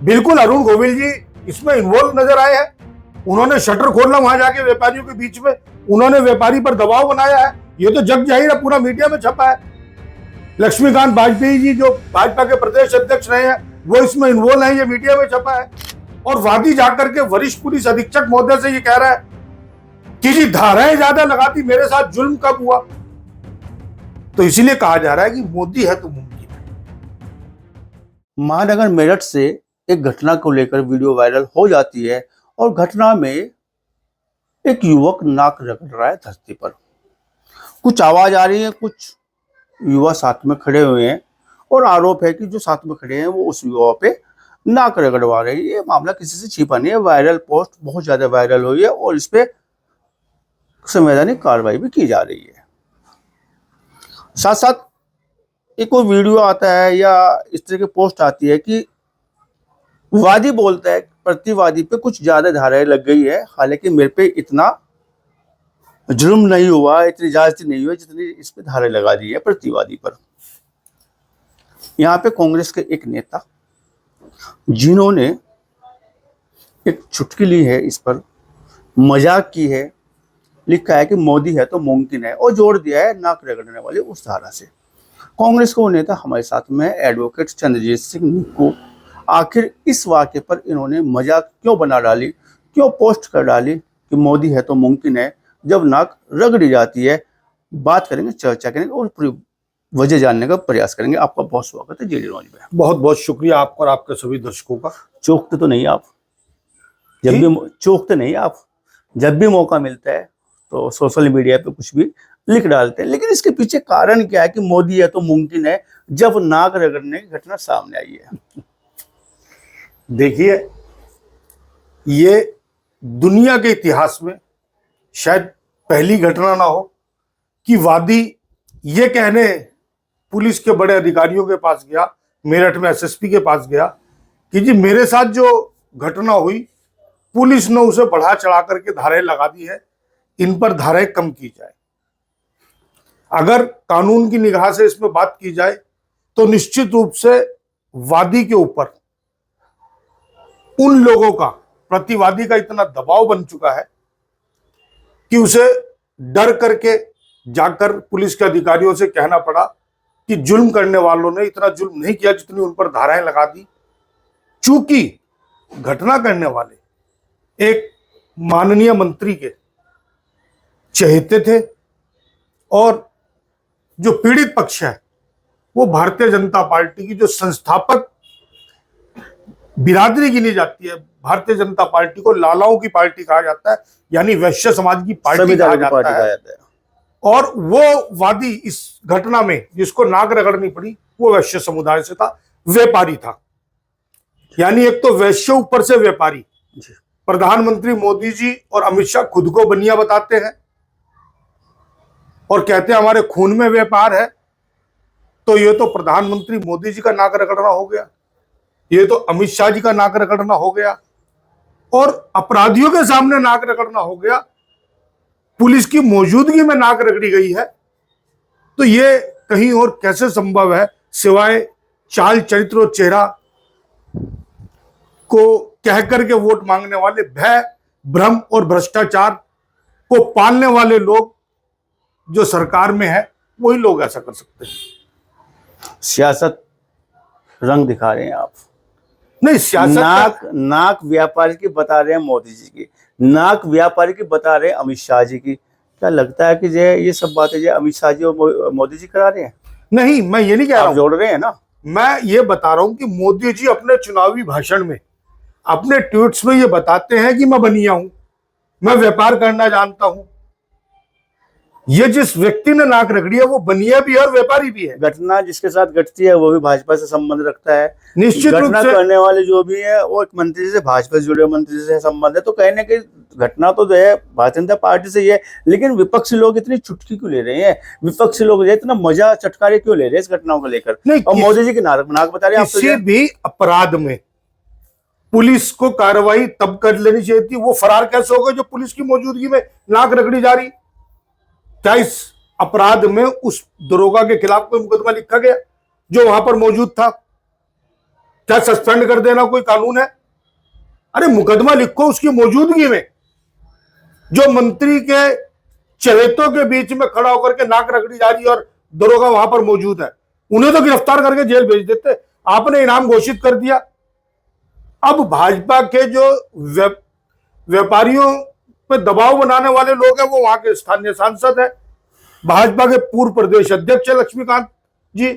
बिल्कुल अरुण गोविल जी इसमें इन्वॉल्व नजर आए हैं। उन्होंने शटर खोलना वहां जाके व्यापारियों के बीच में, उन्होंने व्यापारी पर दबाव बनाया है। ये तो जग जाहिर है, पूरा मीडिया में छपा है। लक्ष्मीकांत वाजपेयी जी जो भाजपा के प्रदेश अध्यक्ष रहे हैं, वो इसमें इन्वॉल्व है, ये मीडिया में छपा है। और वादी जाकर के वरिष्ठ पुलिस अधीक्षक महोदय से ये कह रहा है कि जी धाराएं ज्यादा लगाती, मेरे साथ जुल्म कब हुआ। तो इसीलिए कहा जा रहा है कि मोदी है तो मुमकिन है। महानगर मेरठ से एक घटना को लेकर वीडियो वायरल हो जाती है और घटना में एक युवक नाक रगड़ रहा है धरती पर। कुछ आवाज आ रही है, कुछ युवा साथ में खड़े हुए हैं और आरोप है कि जो साथ में खड़े हैं वो उस युवा पे नाक रगड़वा रहे हैं। ये मामला किसी से छिपा नहीं है। वायरल पोस्ट बहुत ज्यादा वायरल हुई है और इस पे संवैधानिक कार्रवाई भी की जा रही है। साथ साथ एक कोई वीडियो आता है या इस तरह की पोस्ट आती है कि वादी बोलता है प्रतिवादी पे कुछ ज्यादा धाराएं लग गई है, हालांकि मेरे पे इतना जुर्म नहीं हुआ, इतनी ज्यादती नहीं हुई जितनी इस पे धाराएं लगा दी है प्रतिवादी पर। यहाँ पे कांग्रेस के एक नेता जिन्होंने एक चुटकी ली है, इस पर मजाक की है, लिखा है कि मोदी है तो मुमकिन है और जोड़ दिया है नाक रगड़ने वाली उस धारा से। कांग्रेस का वो नेता हमारे साथ में है, एडवोकेट चंद्रजीत सिंह निक्कू। आखिर इस वाक्य पर इन्होंने मजाक क्यों बना डाली, क्यों पोस्ट कर डाली कि मोदी है तो मुमकिन है जब नाक रगड़ी जाती है? बात करेंगे, चर्चा करेंगे और पूरी वजह जानने का प्रयास करेंगे। आपका बहुत स्वागत है जेडी न्यूज में। बहुत बहुत शुक्रिया आपका और आपके सभी दर्शकों का। चौकते तो नहीं आप? चौकते नहीं आप? जब भी मौका मिलता है तो सोशल मीडिया पे कुछ भी लिख डालते हैं, लेकिन इसके पीछे कारण क्या है कि मोदी है तो मुमकिन है जब नाक रगड़ने की घटना सामने आई है? देखिए, ये दुनिया के इतिहास में शायद पहली घटना ना हो कि वादी ये कहने पुलिस के बड़े अधिकारियों के पास गया, मेरठ में एसएसपी के पास गया कि जी मेरे साथ जो घटना हुई पुलिस ने उसे बढ़ा चढ़ा करके धाराएं लगा दी है, इन पर धाराएं कम की जाए। अगर कानून की निगाह से इसमें बात की जाए तो निश्चित रूप से वादी के ऊपर उन लोगों का, प्रतिवादी का इतना दबाव बन चुका है कि उसे डर करके जाकर पुलिस के अधिकारियों से कहना पड़ा कि जुल्म करने वालों ने इतना जुल्म नहीं किया जितनी उन पर धाराएं लगा दी। चूंकि घटना करने वाले एक माननीय मंत्री के चहेते थे और जो पीड़ित पक्ष है वो भारतीय जनता पार्टी की जो संस्थापक बिरादरी गिनी जाती है। भारतीय जनता पार्टी को लालाओं की पार्टी कहा जाता है, यानी वैश्य समाज की पार्टी कहा जाता है। और वो वादी इस घटना में जिसको नाक रगड़नी पड़ी वो वैश्य समुदाय से था, व्यापारी था। यानी एक तो वैश्य ऊपर से व्यापारी। प्रधानमंत्री मोदी जी और अमित शाह खुद को बनिया बताते हैं और कहते हैं हमारे खून में व्यापार है, तो ये तो प्रधानमंत्री मोदी जी का नाक रगड़ना हो गया, ये तो अमित शाह जी का नाक रगड़ना हो गया और अपराधियों के सामने नाक रगड़ना हो गया। पुलिस की मौजूदगी में नाक रगड़ी गई है, तो ये कहीं और कैसे संभव है सिवाय चाल चरित्र और चेहरा को कह करके वोट मांगने वाले, भय भ्रम और भ्रष्टाचार को पालने वाले लोग जो सरकार में है वही लोग ऐसा कर सकते हैं। सियासत रंग दिखा रहे हैं आप। नहीं, सियासत नाक व्यापारी की बता रहे हैं मोदी जी की, नाक व्यापारी की बता रहे हैं अमित शाह जी की। क्या लगता है कि ये सब बातें जो अमित शाह जी और मोदी जी करा रहे हैं? नहीं, मैं ये नहीं कह रहा हूं, जोड़ रहे हैं ना। मैं ये बता रहा हूं कि मोदी जी अपने चुनावी भाषण में, अपने ट्वीट्स में ये बताते हैं कि मैं बनिया हूं, मैं व्यापार करना जानता हूं। ये जिस व्यक्ति ने नाक रगड़ी है वो बनिया भी है और व्यापारी भी है। घटना जिसके साथ घटती है वो भी भाजपा से संबंध रखता है। निश्चित रूप से करने वाले जो भी है वो एक मंत्री से, भाजपा से जुड़े मंत्री से संबंध है। तो कहने की घटना तो जो है भारतीय जनता पार्टी से ही है, लेकिन विपक्षी लोग इतनी चुटकी क्यों ले रहे हैं? विपक्षी लोग इतना मजा चटकारे क्यों ले रहे हैं इस घटनाओं को लेकर? और मोदी जी की नाक बता रहे हैं। किसी भी अपराध में पुलिस को कार्रवाई तब कर लेनी चाहिए थी। वो फरार कैसे हो गए जो पुलिस की मौजूदगी में नाक रगड़ी जा रही? क्या इस अपराध में उस दरोगा के खिलाफ कोई मुकदमा लिखा गया जो वहां पर मौजूद था? क्या सस्पेंड कर देना कोई कानून है? अरे मुकदमा लिखो उसकी मौजूदगी में। जो मंत्री के चहेतों के बीच में खड़ा होकर के नाक रगड़ी जा रही है और दरोगा वहां पर मौजूद है, उन्हें तो गिरफ्तार करके जेल भेज देते। आपने इनाम घोषित कर दिया। अब भाजपा के जो व्यापारियों पे दबाव बनाने वाले लोग हैं वो वहां के स्थानीय सांसद है, भाजपा के पूर्व प्रदेश अध्यक्ष लक्ष्मीकांत जी,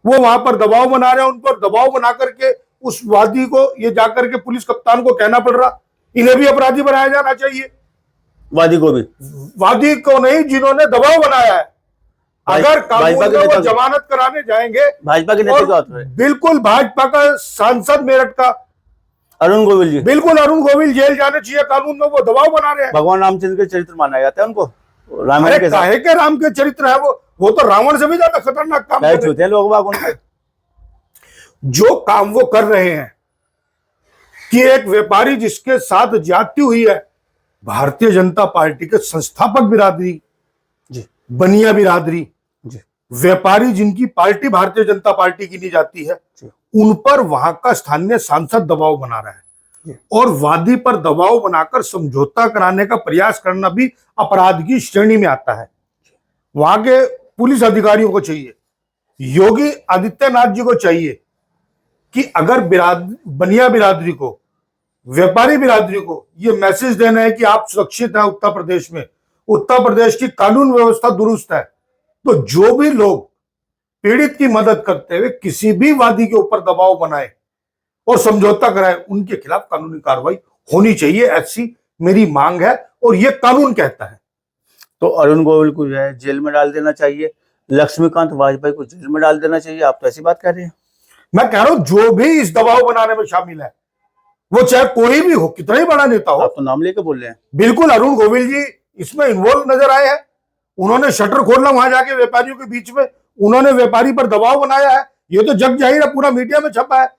वो वहां पर दबाव बना रहे हैं। उन पर दबाव बना करके उस वादी को ये जाकर के पुलिस कप्तान को कहना पड़ रहा, इन्हें भी अपराधी बनाया जाना चाहिए। वादी को भी? वादी को नहीं, जिन्होंने दबाव बनाया है। अगर कानून में वो जमानत कराने जाएंगे, भाजपा के नेता क्या होता है? बिल्कुल भाजपा का सांसद मेरठ का अरुण गोविल जी, बिल्कुल अरुण गोविल जेल जाने चाहिए। कानून में वो दबाव बना रहे हैं। भगवान रामचंद्र के चरित्र माना जाता है उनको। रामायण के काहे के राम के चरित्र है वो तो रावण से भी ज्यादा खतरनाक काम कर रहे हैं लोग बाग उनके। जो काम वो कर रहे हैं कि एक व्यापारी जिसके साथ ज्यादती हुई है, भारतीय जनता पार्टी के संस्थापक बिरादरी जी, बनिया बिरादरी जी, व्यापारी जिनकी पार्टी भारतीय जनता पार्टी की नहीं जाती है, उन पर वहां का स्थानीय सांसद दबाव बना रहा है। और वादी पर दबाव बनाकर समझौता कराने का प्रयास करना भी अपराध की श्रेणी में आता है। वहां के पुलिस अधिकारियों को चाहिए, योगी आदित्यनाथ जी को चाहिए कि अगर बनिया बिरादरी को, व्यापारी बिरादरी को ये मैसेज देना है कि आप सुरक्षित हैं उत्तर प्रदेश में, उत्तर प्रदेश की कानून व्यवस्था दुरुस्त है, तो जो भी लोग पीड़ित की मदद करते हुए किसी भी वादी के ऊपर दबाव बनाए और समझौता कराए, उनके खिलाफ कानूनी कार्रवाई होनी चाहिए। ऐसी मेरी मांग है और ये कानून कहता है। तो अरुण गोविल को जो है जेल में डाल देना चाहिए, लक्ष्मीकांत वाजपेयी को जेल में डाल देना चाहिए। आप तो ऐसी बात कर रहे हैं। मैं कह रहा हूं जो भी इस दबाव बनाने में शामिल है, वो चाहे कोई भी हो, कितना ही बड़ा नेता हो। आप तो नाम लेके बोल रहे हैं। बिल्कुल अरुण गोविल जी इसमें इन्वॉल्व नजर आए हैं। उन्होंने शटर खोलना वहां जाके व्यापारियों के बीच में, उन्होंने व्यापारी पर दबाव बनाया है। ये तो जग जाहिर है, पूरा मीडिया में छपा है।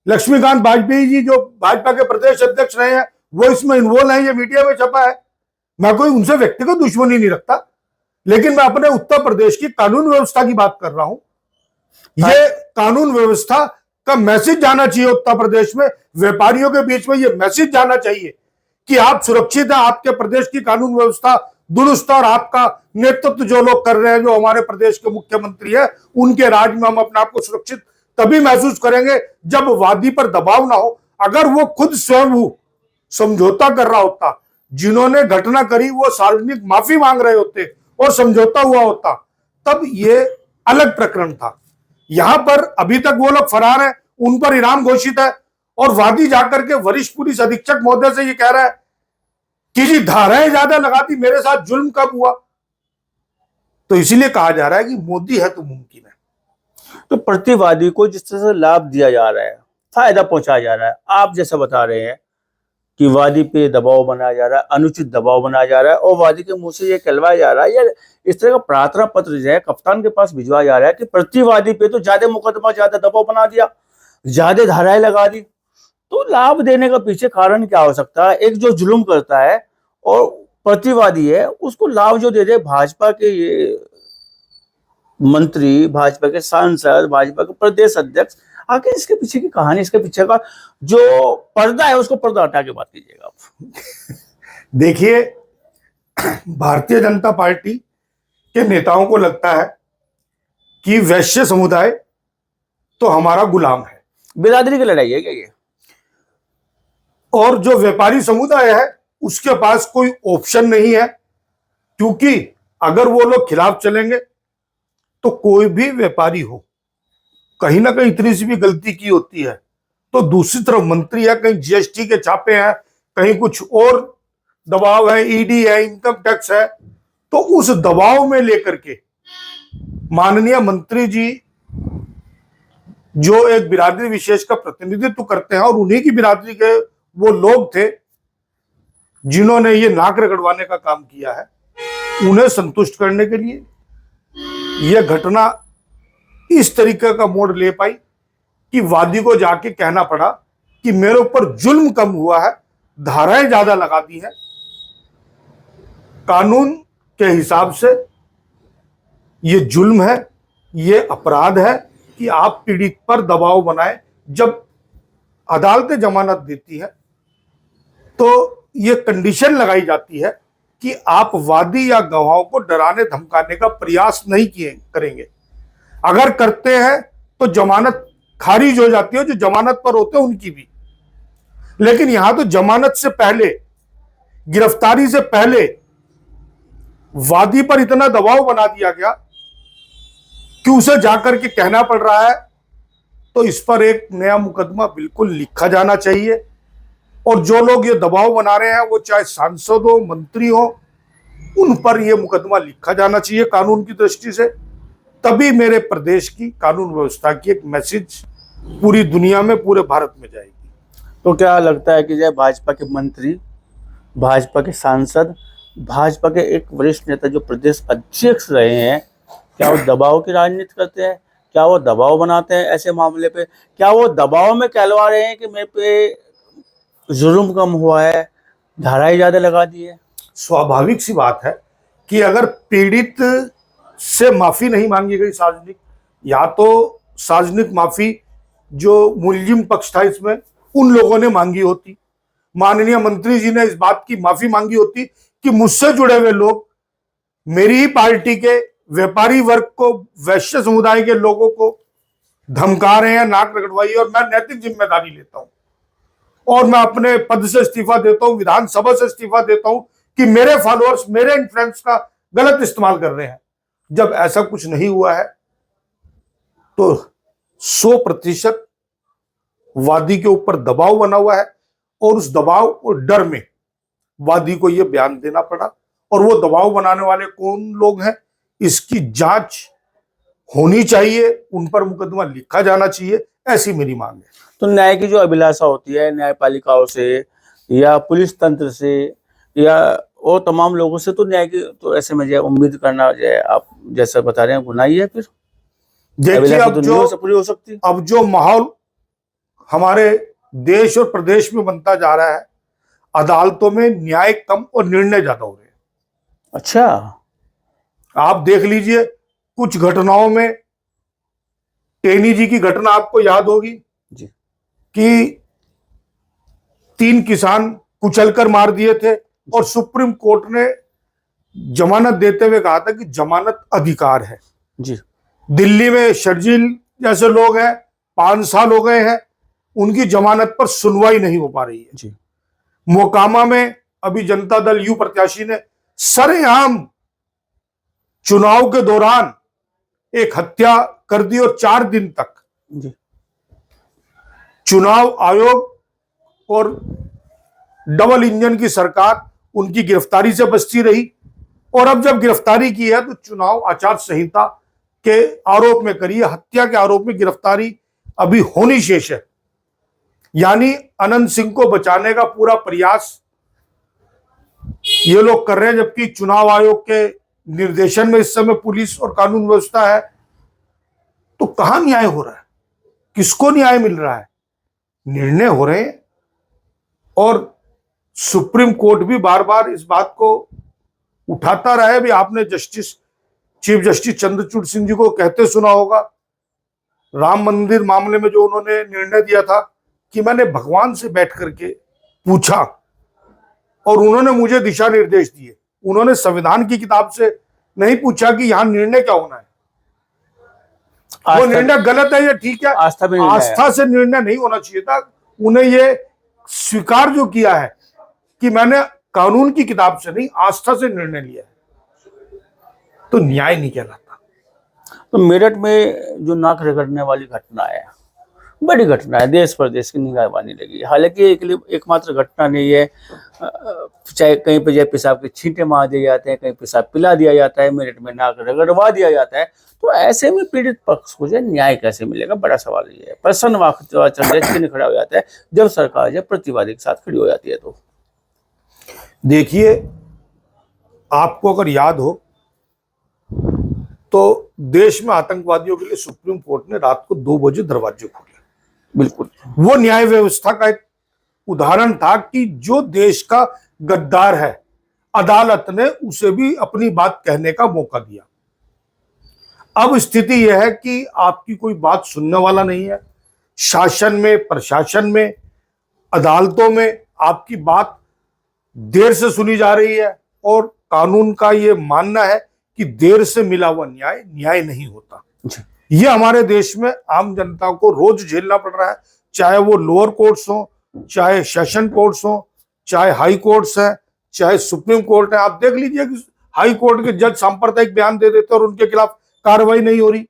लक्ष्मीकांत वाजपेयी जी जो भाजपा के प्रदेश अध्यक्ष रहे हैं, वो इसमें इन्वॉल्व है, ये मीडिया में छपा है। मैं कोई उनसे व्यक्तिगत दुश्मनी नहीं रखता, लेकिन मैं अपने उत्तर प्रदेश की कानून व्यवस्था की बात कर रहा हूं। ये कानून व्यवस्था का मैसेज जाना चाहिए उत्तर प्रदेश में, व्यापारियों के बीच में ये मैसेज जाना चाहिए कि आप सुरक्षित हैं, आपके प्रदेश की कानून व्यवस्था दुरुस्त है और आपका नेतृत्व जो लोग कर रहे हैं, जो हमारे प्रदेश के मुख्यमंत्री है, उनके राज में हम अपने आप को सुरक्षित तभी महसूस करेंगे जब वादी पर दबाव ना हो। अगर वो खुद स्वयं समझौता कर रहा होता, जिन्होंने घटना करी वो सार्वजनिक माफी मांग रहे होते और समझौता हुआ होता, तब ये अलग प्रकरण था। यहां पर अभी तक वो लोग फरार हैं, उन पर इनाम घोषित है और वादी जाकर के वरिष्ठ पुलिस अधीक्षक महोदय से ये कह रहा है कि जी धाराएं ज्यादा लगा दी, मेरे साथ जुल्म कब हुआ। तो इसीलिए कहा जा रहा है कि मोदी है तो मुमकिन है। तो प्रतिवादी को जिस तरह से लाभ दिया जा रहा है, फायदा पहुंचाया जा रहा है, आप जैसा बता रहे हैं कि वादी पे दबाव बनाया जा रहा है, अनुचित दबाव बनाया जा रहा है और वादी के मुंह से ये कहलवाया जा रहा है, या इस तरह का प्रार्थना पत्र जो है कप्तान के पास भिजवाया जा रहा है कि प्रतिवादी पे तो ज्यादा मुकदमा, ज्यादा दबाव बना दिया, ज्यादा धाराएं लगा दी। तो लाभ देने का पीछे कारण क्या हो सकता है? एक जो जुल्म करता है और प्रतिवादी है, उसको लाभ जो दे दे भाजपा के ये मंत्री, भाजपा के सांसद, भाजपा के प्रदेश अध्यक्ष, आखिर इसके पीछे की कहानी, इसके पीछे का जो पर्दा है उसको पर्दा हटा के बात कीजिएगा आप। देखिए, भारतीय जनता पार्टी के नेताओं को लगता है कि वैश्य समुदाय तो हमारा गुलाम है, बिरादरी की लड़ाई है क्या ये? और जो व्यापारी समुदाय है उसके पास कोई ऑप्शन नहीं है, क्योंकि अगर वो लोग खिलाफ चलेंगे तो कोई भी व्यापारी हो, कहीं ना कहीं इतनी सी भी गलती की होती है तो दूसरी तरफ मंत्री है, कहीं जीएसटी के छापे हैं, कहीं कुछ और दबाव है, ईडी है, इनकम टैक्स है, तो उस दबाव में लेकर के माननीय मंत्री जी जो एक बिरादरी विशेष का प्रतिनिधित्व करते हैं और उन्हीं की बिरादरी के वो लोग थे जिन्होंने ये नाक रगड़वाने का काम किया है, उन्हें संतुष्ट करने के लिए यह घटना इस तरीके का मोड़ ले पाई कि वादी को जाके कहना पड़ा कि मेरे ऊपर जुल्म कम हुआ है, धाराएं ज्यादा लगा दी हैं। कानून के हिसाब से ये जुल्म है, ये अपराध है कि आप पीड़ित पर दबाव बनाए, जब अदालतें जमानत देती है तो ये कंडीशन लगाई जाती है कि आप वादी या गवाहों को डराने धमकाने का प्रयास नहीं करेंगे। अगर करते हैं तो जमानत खारिज हो जाती है, जो जमानत पर होते हैं उनकी भी। लेकिन यहां तो जमानत से पहले, गिरफ्तारी से पहले वादी पर इतना दबाव बना दिया गया कि उसे जाकर के कहना पड़ रहा है। तो इस पर एक नया मुकदमा बिल्कुल लिखा जाना चाहिए। और जो लोग ये दबाव बना रहे हैं, वो चाहे सांसद हो, मंत्री हो, उन पर यह मुकदमा लिखा जाना चाहिए कानून की दृष्टि से। तभी मेरे प्रदेश की कानून व्यवस्था की एक मैसेज पूरी दुनिया में, पूरे भारत में जाएगी। तो क्या लगता है कि जय भाजपा के मंत्री, भाजपा के सांसद, भाजपा के एक वरिष्ठ नेता जो प्रदेश अध्यक्ष रहे हैं, क्या वो दबाव की राजनीति करते हैं? क्या वो दबाव बनाते हैं ऐसे मामले पे? क्या वो दबाव में कहलवा रहे हैं कि मेरे पे जुल्म कम हुआ है, धाराएं ज्यादा लगा दी है? स्वाभाविक सी बात है कि अगर पीड़ित से माफी नहीं मांगी गई सार्वजनिक, या तो सार्वजनिक माफी जो मुलजिम पक्ष था इसमें, उन लोगों ने मांगी होती, माननीय मंत्री जी ने इस बात की माफी मांगी होती कि मुझसे जुड़े हुए लोग, मेरी ही पार्टी के व्यापारी वर्ग को, वैश्य समुदाय के लोगों को धमका रहे हैं, नाक रगड़वाई, और मैं नैतिक जिम्मेदारी लेता हूं और मैं अपने पद से इस्तीफा देता हूं, विधानसभा से इस्तीफा देता हूं कि मेरे फॉलोअर्स मेरे इन्फ्लुएंस का गलत इस्तेमाल कर रहे हैं। जब ऐसा कुछ नहीं हुआ है तो 100% वादी के ऊपर दबाव बना हुआ है, और उस दबाव और डर में वादी को यह बयान देना पड़ा। और वो दबाव बनाने वाले कौन लोग हैं, इसकी जांच होनी चाहिए, उन पर मुकदमा लिखा जाना चाहिए, ऐसी मेरी मांग है। तो न्याय की जो अभिलाषा होती है न्यायपालिकाओं से या पुलिस तंत्र से या और तमाम लोगों से, तो न्याय की तो ऐसे में जो उम्मीद करना, जो आप जैसा बता रहे हैं, गुनाह ही है। फिर देखिए, पूरी हो सकती। अब जो माहौल हमारे देश और प्रदेश में बनता जा रहा है, अदालतों में न्याय कम और निर्णय ज्यादा हो रहे हैं। अच्छा, आप देख लीजिए, कुछ घटनाओं में, टेनी जी की घटना आपको याद होगी जी, कि 3 किसान कुचलकर मार दिए थे और सुप्रीम कोर्ट ने जमानत देते हुए कहा था कि जमानत अधिकार है जी। दिल्ली में शर्जील जैसे लोग हैं, 5 साल हो गए हैं, उनकी जमानत पर सुनवाई नहीं हो पा रही है जी। मोकामा में अभी जनता दल यू प्रत्याशी ने सरेआम चुनाव के दौरान एक हत्या कर दी, और 4 दिन तक जी। चुनाव आयोग और डबल इंजन की सरकार उनकी गिरफ्तारी से बचती रही। और अब जब गिरफ्तारी की है तो चुनाव आचार संहिता के आरोप में करी है, हत्या के आरोप में गिरफ्तारी अभी होनी शेष है। यानी अनंत सिंह को बचाने का पूरा प्रयास ये लोग कर रहे हैं, जबकि चुनाव आयोग के निर्देशन में इस समय पुलिस और कानून व्यवस्था है। तो कहां न्याय हो रहा है, किसको न्याय मिल रहा है? निर्णय हो रहे हैं, और सुप्रीम कोर्ट भी बार बार इस बात को उठाता रहा है। भी आपने चीफ जस्टिस चंद्रचूड़ सिंह जी को कहते सुना होगा, राम मंदिर मामले में जो उन्होंने निर्णय दिया था कि मैंने भगवान से बैठ करके पूछा और उन्होंने मुझे दिशा निर्देश दिए। उन्होंने संविधान की किताब से नहीं पूछा कि यहां निर्णय क्या होना है, वो निर्णय गलत है या ठीक है। आस्था से निर्णय नहीं होना चाहिए था। उन्हें ये स्वीकार जो किया है कि मैंने कानून की किताब से नहीं, आस्था से निर्णय लिया है, तो न्याय नहीं कहलाता। तो मेरठ में जो नाक रगड़ने वाली घटना है, बड़ी घटना है, देश प्रदेश की निगाह बानी लगी। हालांकि एकमात्र घटना नहीं है, चाहे कहीं पे जो पेशाब के छींटे मार दिए जाते हैं, कहीं पेशाब पिला दिया जाता है, मेरठ में नाक रगड़वा दिया जाता है। तो ऐसे में पीड़ित पक्ष को जो न्याय कैसे मिलेगा, बड़ा सवाल ये है। प्रसन्न वाचन खड़ा हो जाता है जब सरकार जब प्रतिवादी के साथ खड़ी हो जाती है। तो देखिए, आपको अगर याद हो तो देश में आतंकवादियों के लिए सुप्रीम कोर्ट ने रात को 2 बजे दरवाजे खोले। बिल्कुल, वो न्याय व्यवस्था का एक उदाहरण था कि जो देश का गद्दार है, अदालत ने उसे भी अपनी बात कहने का मौका दिया। अब स्थिति यह है कि आपकी कोई बात सुनने वाला नहीं है, शासन में, प्रशासन में, अदालतों में आपकी बात देर से सुनी जा रही है और कानून का ये मानना है कि देर से मिला हुआ न्याय न्याय नहीं होता। ये हमारे देश में आम जनता को रोज झेलना पड़ रहा है, चाहे वो लोअर कोर्ट्स हो, चाहे सेशन कोर्ट्स हो, चाहे हाई कोर्ट्स है, चाहे सुप्रीम कोर्ट है। आप देख लीजिए कि हाई कोर्ट के जज सांप्रदायिक बयान दे देते और उनके खिलाफ कार्रवाई नहीं हो रही,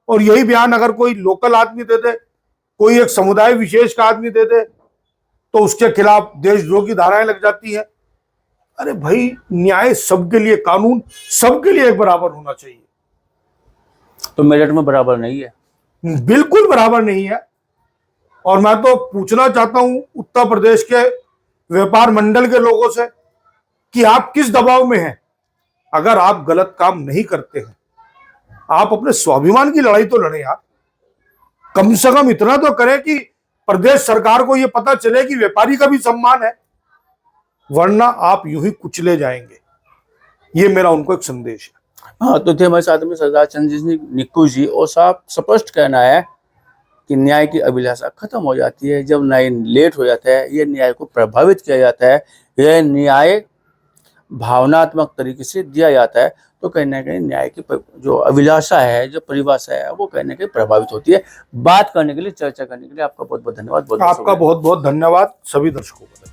और यही बयान अगर कोई लोकल आदमी दे दे, कोई एक समुदाय विशेष का आदमी दे दे, तो उसके खिलाफ देशद्रोह की धाराएं लग जाती है। अरे भाई, न्याय सबके लिए, कानून सबके लिए एक बराबर होना चाहिए। तो मेरठ में बराबर नहीं है? बिल्कुल बराबर नहीं है। और मैं तो पूछना चाहता हूं उत्तर प्रदेश के व्यापार मंडल के लोगों से कि आप किस दबाव में हैं। अगर आप गलत काम नहीं करते हैं, आप अपने स्वाभिमान की लड़ाई तो लड़े यार। कम से कम इतना तो करें कि प्रदेश सरकार को यह पता चले कि व्यापारी का भी सम्मान है, वरना आप यूं ही कुचले जाएंगे। ये मेरा उनको एक संदेश है। हाँ, तो थे हमारे साथ में सरदार चंद्रजीत निक्कू जी, और साफ स्पष्ट कहना है कि न्याय की अभिलाषा खत्म हो जाती है जब न्याय लेट हो जाता है। ये न्याय को प्रभावित किया जाता है, यह न्याय भावनात्मक तरीके से दिया जाता है, तो कहीं ना कहीं न्याय की जो अभिलाषा है, जो परिभाषा है, वो कहीं ना कहीं प्रभावित होती है। बात करने के लिए, चर्चा करने के लिए आपका बहुत बहुत धन्यवाद। आपका बहुत बहुत धन्यवाद सभी दर्शकों को।